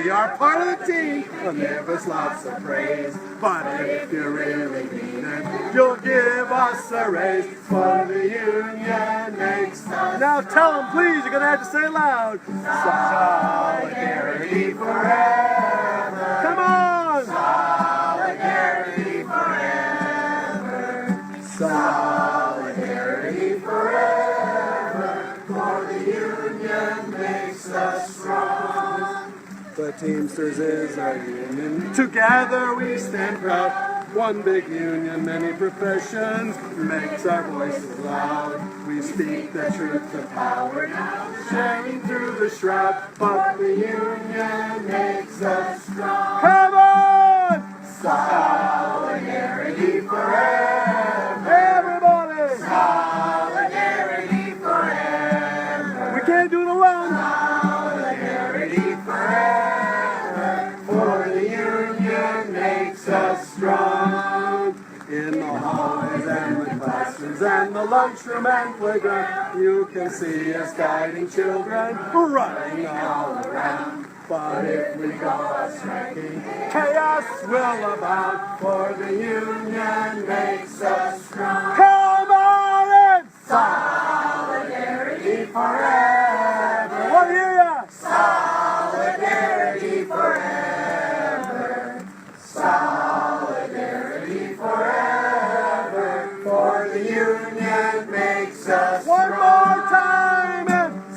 we are part of the team, will give us lots of praise. But if you really mean it, you'll give us a raise. For the union makes us. Now tell them, please, you're going to have to say it loud. Solidarity forever. Come on! Solidarity forever. Solidarity forever. For the union makes us strong. The Teamsters is our union. Together we stand proud. One big union, many professions, makes our voices loud. We speak the truth of power now, sharing through the shroud. But the union makes us strong. Come on! Solidarity forever. Everybody! Solidarity forever. We can't do it alone. Solidarity forever. For the union makes us strong. In the hallways and the classrooms and the lunchroom and playground, you can see us guiding children running all around. But if we go out striking, chaos will abound. For the union makes us strong. Come on in! Solidarity forever. What do you hear? Solidarity forever. Solidarity forever. For the union makes us strong. One more time!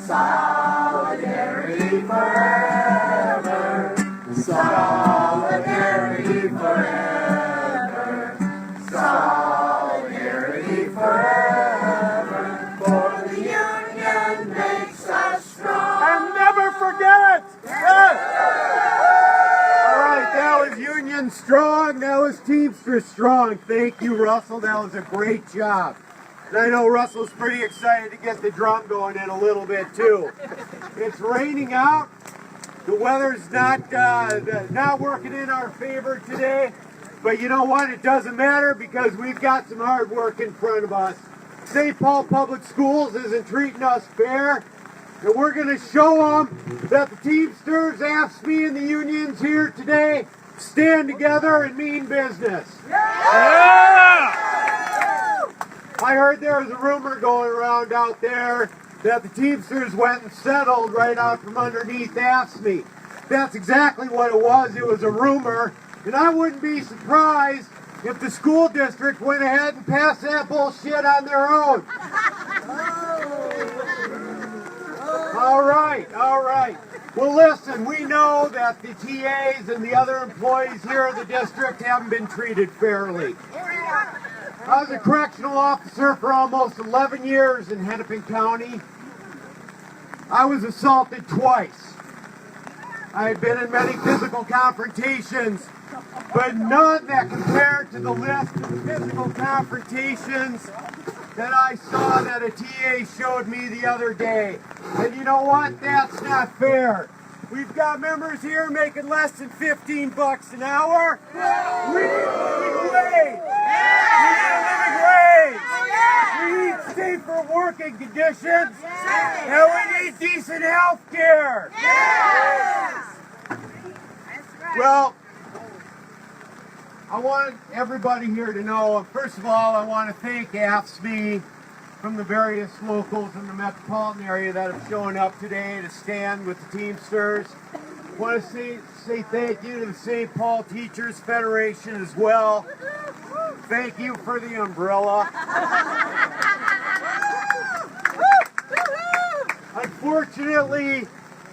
Solidarity forever. Solidarity forever. Solidarity forever. For the union makes us strong. And never forget it! Yes. All right, that was Union Strong. That was Teamsters Strong. Thank you, Russell. That was a great job. And I know Russell's pretty excited to get the drum going in a little bit too. It's raining out. The weather's not working in our favor today. But you know what? It doesn't matter because we've got some hard work in front of us. St. Paul Public Schools isn't treating us fair. And we're going to show them that the Teamsters, AFSCME, and the unions here today stand together and mean business. Yeah! I heard there was a rumor going around out there that the Teamsters went and settled right out from underneath AFSCME. That's exactly what it was. It was a rumor. And I wouldn't be surprised if the school district went ahead and passed that bullshit on their own. All right. Well, listen, we know that the TAs and the other employees here in the district haven't been treated fairly. I was a correctional officer for almost 11 years in Hennepin County. I was assaulted twice. I had been in many physical confrontations, but none that compared to the list of physical confrontations that I saw that a TA showed me the other day. And you know what? That's not fair. We've got members here making less than $15 an hour. We need a living wage. We need safer working conditions. And we need decent health care. Well, I want everybody here to know, first of all, I want to thank AFSCME from the various locals in the metropolitan area that have shown up today to stand with the Teamsters. I want to say thank you to the St. Paul Teachers Federation as well. Thank you for the umbrella. Unfortunately,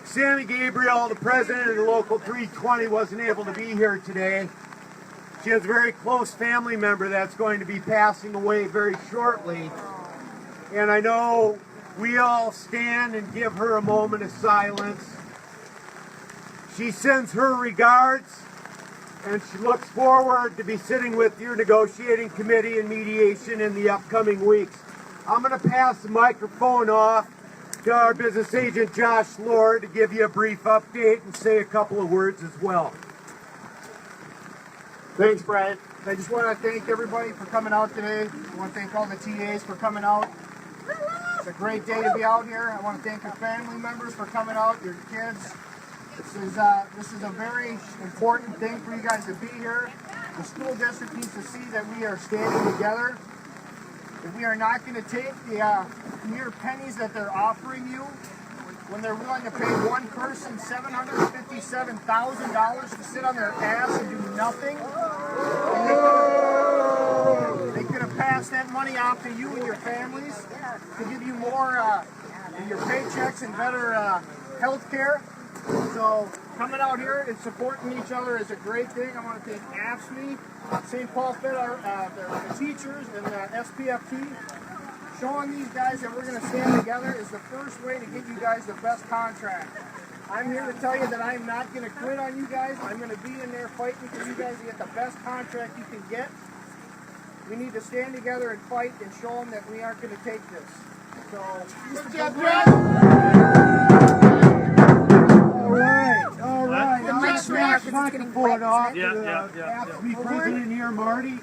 Sammy Gabriel, the president of the Local 320, wasn't able to be here today. She has a very close family member that's going to be passing away very shortly. And I know we all stand and give her a moment of silence. She sends her regards, and she looks forward to be sitting with your negotiating committee and mediation in the upcoming weeks. I'm going to pass the microphone off to our business agent, Josh Lord, to give you a brief update and say a couple of words as well. Thanks, Brad. I just want to thank everybody for coming out today. I want to thank all the TAs for coming out. It's a great day to be out here. I want to thank your family members for coming out, your kids. This is a very important thing for you guys to be here. The school district needs to see that we are standing together. If we are not going to take the mere pennies that they're offering you, when they're willing to pay one person $757,000 to sit on their ass and do nothing, they could have passed that money off to you and your families to give you more in your paychecks and better health care. So coming out here and supporting each other is a great thing. I want to thank AFSCME, St. Paul Fit, the teachers, and the SPPS. Showing these guys that we're going to stand together is the first way to get you guys the best contract. I'm here to tell you that I'm not going to quit on you guys. I'm going to be in there fighting for you guys to get the best contract you can get. We need to stand together and fight and show them that we aren't going to take this. So, good job, Brad. All right. I'm going to smash the microphone off to the AFSCME president here, Marty.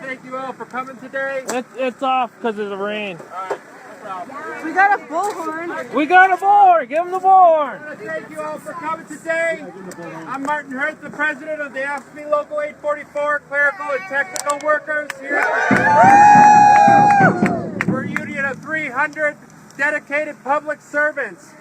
Thank you all for coming today. It's off because of the rain. All right, no problem. We got a bullhorn. We got a bullhorn. Give him the bullhorn. I want to thank you all for coming today. I'm Martin Hurt, the president of the AFSCME Local 844 Clerical and Technical Workers here. We're a union of 300 dedicated public servants.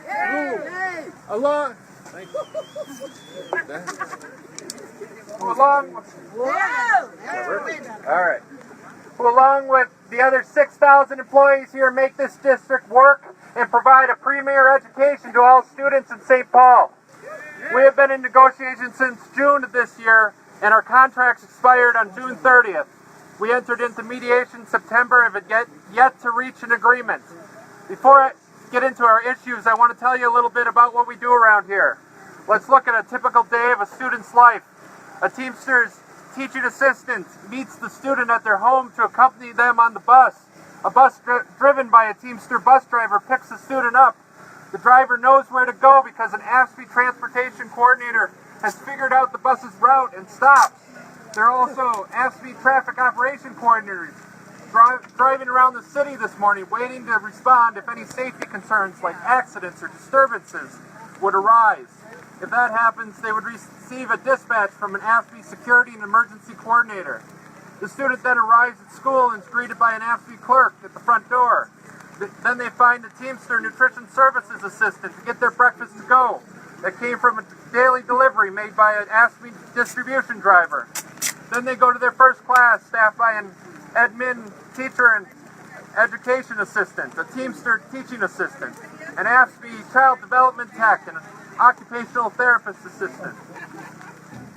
Along with the other 6,000 employees here, make this district work and provide a premier education to all students in St. Paul. We have been in negotiations since June of this year, and our contracts expired on June 30th. We entered into mediation in September and have yet to reach an agreement. Before I get into our issues, I want to tell you a little bit about what we do around here. Let's look at a typical day of a student's life. A Teamsters teaching assistant meets the student at their home to accompany them on the bus. A bus driven by a Teamster bus driver picks the student up. The driver knows where to go because an AFSCME transportation coordinator has figured out the bus's route and stops. There are also AFSCME traffic operation coordinators driving around the city this morning waiting to respond if any safety concerns like accidents or disturbances would arise. If that happens, they would receive a dispatch from an AFSCME security and emergency coordinator. The student then arrives at school and is greeted by an AFSCME clerk at the front door. Then they find a Teamster nutrition services assistant to get their breakfast to go. That came from a daily delivery made by an AFSCME distribution driver. Then they go to their first class, staffed by an admin teacher and education assistant, a Teamster teaching assistant, an AFSCME child development tech, and an occupational therapist assistant.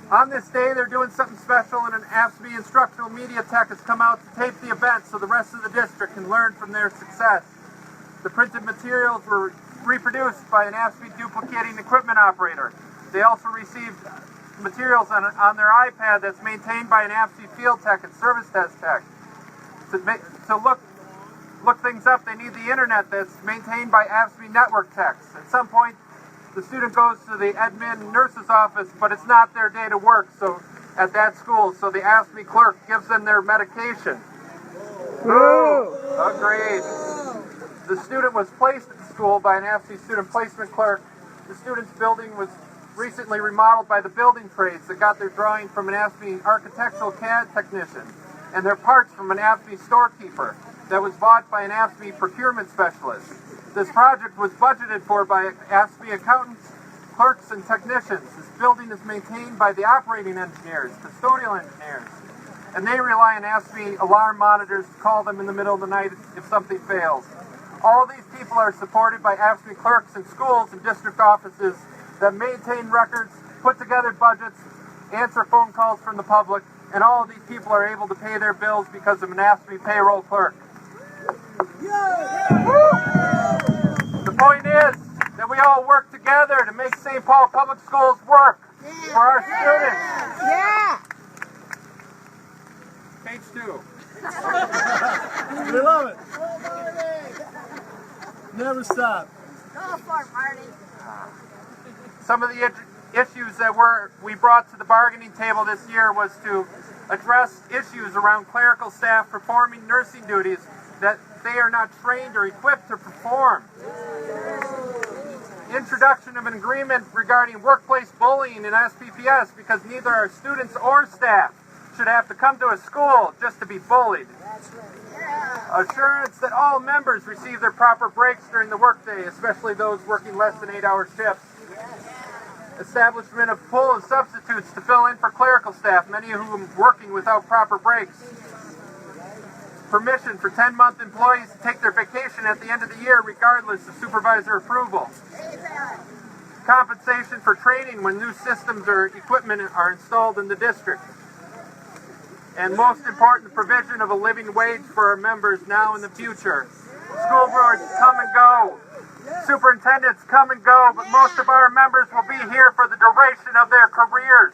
On this day, they're doing something special, and an AFSCME instructional media tech has come out to tape the event so the rest of the district can learn from their success. The printed materials were reproduced by an AFSCME duplicating equipment operator. They also received materials on their iPad that's maintained by an AFSCME field tech and service desk tech. To look things up, they need the internet that's maintained by AFSCME network techs. At some point, the student goes to the admin nurse's office, but it's not their day to work at that school, so the AFSCME clerk gives them their medication. Ooh. Agreed. The student was placed at the school by an AFSCME student placement clerk. The student's building was recently remodeled by the building trades that got their drawing from an AFSCME architectural CAD technician and their parts from an AFSCME storekeeper that was bought by an AFSCME procurement specialist. This project was budgeted for by AFSCME accountants, clerks, and technicians. This building is maintained by the operating engineers, custodial engineers, and they rely on AFSCME alarm monitors to call them in the middle of the night if something fails. All these people are supported by AFSCME clerks in schools and district offices that maintain records, put together budgets, answer phone calls from the public, and all of these people are able to pay their bills because of an AFSCME payroll clerk. The point is that we all work together to make St. Paul Public Schools work for our students. Yeah. Page 2. We love it. Never stop. Go for it, Marty. Some of the issues that we brought to the bargaining table this year was to address issues around clerical staff performing nursing duties that they are not trained or equipped to perform. Introduction of an agreement regarding workplace bullying in SPPS, because neither our students or staff should have to come to a school just to be bullied. Assurance that all members receive their proper breaks during the workday, especially those working less than 8-hour shifts. Establishment of pool of substitutes to fill in for clerical staff, many of whom are working without proper breaks. Permission for 10-month employees to take their vacation at the end of the year regardless of supervisor approval. Compensation for training when new systems or equipment are installed in the district. And most important, the provision of a living wage for our members now and in the future. School boards come and go. Superintendents come and go, but most of our members will be here for the duration of their careers.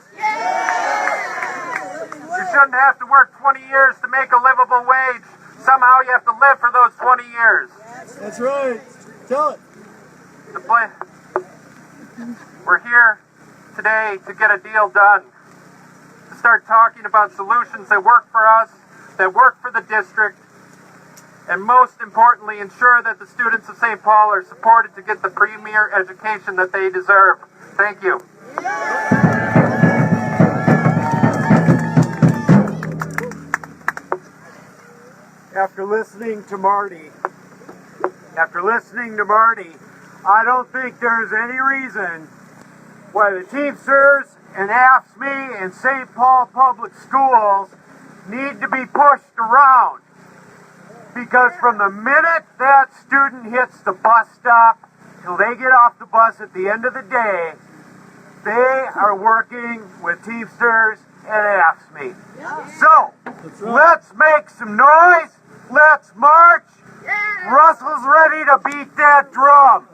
You shouldn't have to work 20 years to make a livable wage. Somehow you have to live for those 20 years. That's right. Tell it. We're here today to get a deal done. To start talking about solutions that work for us, that work for the district, and most importantly, ensure that the students of St. Paul are supported to get the premier education that they deserve. Thank you. After listening to Marty, I don't think there's any reason why the Teamsters and AFSCME and St. Paul Public Schools need to be pushed around. Because from the minute that student hits the bus stop till they get off the bus at the end of the day, they are working with Teamsters and AFSCME. So, let's make some noise. Let's march. Russell's ready to beat that drum.